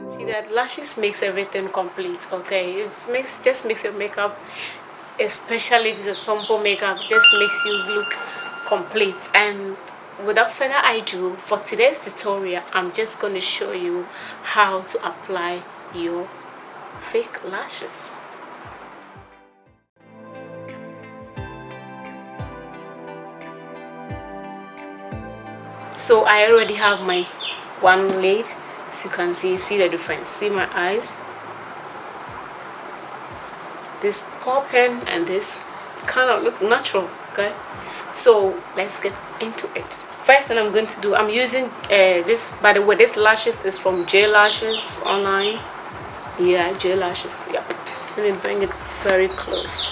See that lashes makes everything complete. Okay, it just makes your makeup, especially if it's a simple makeup, just makes you look complete. And without further ado, for today's tutorial, I'm just going to show you how to apply your fake lashes. So I already have my one laid. As you can see the difference. See my eyes, this popping and this kind of look natural. Okay, so let's get into it. First thing I'm going to do, I'm using this, by the way, this lashes is from EYELASHES online. Yeah, EYELASHES. Yep. Let me bring it very close.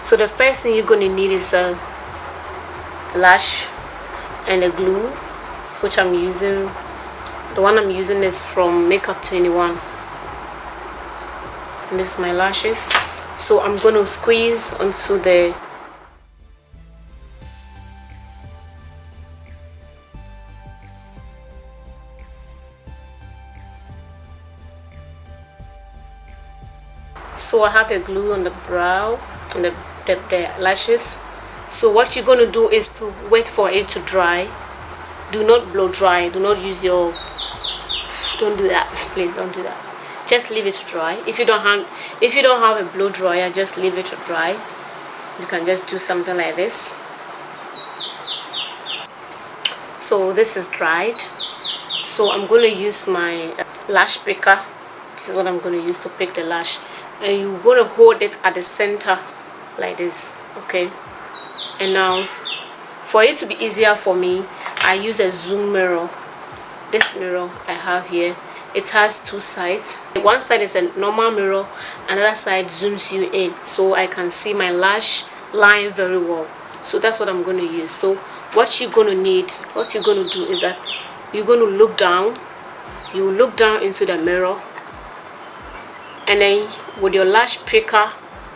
So the first thing you're going to need is a lash and a glue, which I'm using. The one I'm using is from Makeup 21, and this is my lashes. So I'm going to squeeze onto the so I have the glue on the brow and the lashes. So what you're going to do is to wait for it to dry. Do not blow dry. Do not use your, don't do that, please don't do that. Just leave it to dry. If you don't have a blow dryer, just leave it to dry. You can just do something like this. So this is dried. So I'm going to use my lash picker. This is what I'm going to use to pick the lash, and you're going to hold it at the center like this. Okay, and now for it to be easier for me, I use a zoom mirror. This mirror I have here, it has two sides. One side is a normal mirror, another side zooms you in, so I can see my lash line very well. So that's what I'm going to use. So what you're going to need, what you're going to do is that you're going to look down. You look down into the mirror, and then with your lash picker,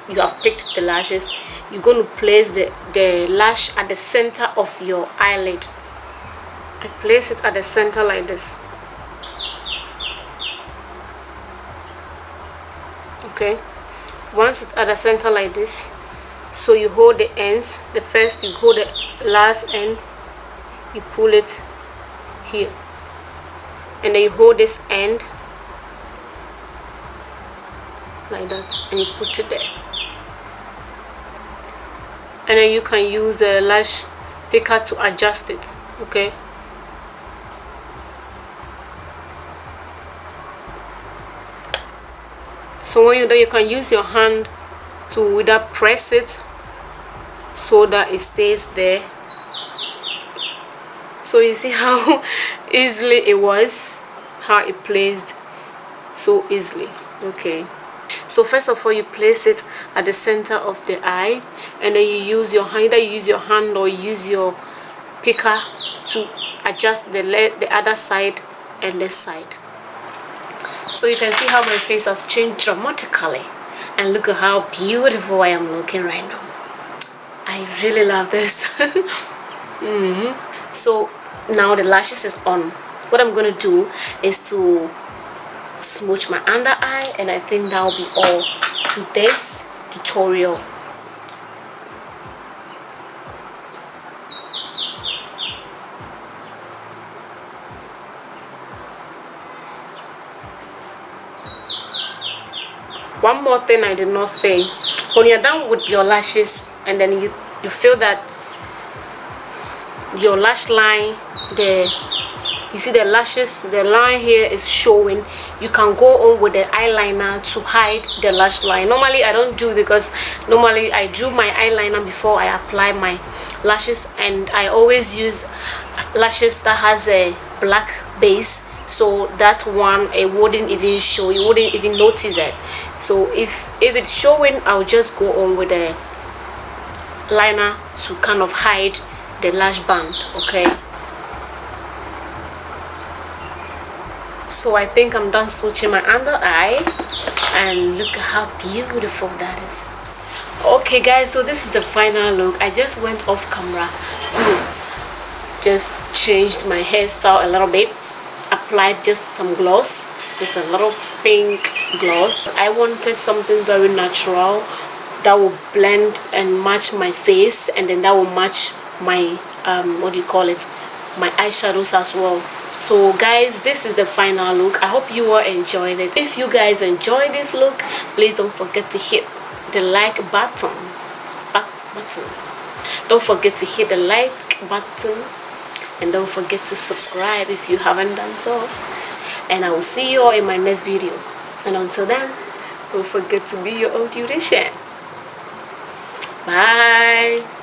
you have picked the lashes. You're going to place the lash at the center of your eyelid. I place it at the center like this. Okay, once it's at the center like this, so you hold the ends. The first, you hold the last end, you pull it here, and then you hold this end like that, and you put it there. And then you can use the lash picker to adjust it. Okay, so when you're done, you can use your hand to either press it so that it stays there. So you see how easily it was, how it placed so easily. Okay, so first of all, you place it at the center of the eye, and then you use your hand, either you use your hand or use your picker to adjust the other side and this side. So you can see how my face has changed dramatically, and look at how beautiful I am looking right now. I really love this. So now the lashes is on. What I'm going to do is to smooch my under eye, and I think that will be all to this tutorial. One more thing I did not say: when you're done with your lashes, and then you feel that your lash line, you see the lashes, the line here is showing, you can go on with the eyeliner to hide the lash line. Normally I don't do, because normally I do my eyeliner before I apply my lashes, and I always use lashes that has a black base, so that one, it wouldn't even show, you wouldn't even notice it. So if it's showing, I'll just go on with the liner to kind of hide the lash band. Okay, so I think I'm done switching my under eye, and look at how beautiful that is. Okay guys, so this is the final look. I just went off camera to just change my hairstyle a little bit, applied just some gloss, just a little pink gloss. I wanted something very natural that will blend and match my face, and then that will match my what do you call it, my eyeshadows as well. So guys, this is the final look. I hope you all enjoyed it. If you guys enjoyed this look, please don't forget to hit the like button. Don't forget to hit the like button, and don't forget to subscribe if you haven't done so. And I will see you all in my next video. And until then, don't forget to be your own beautician. Bye.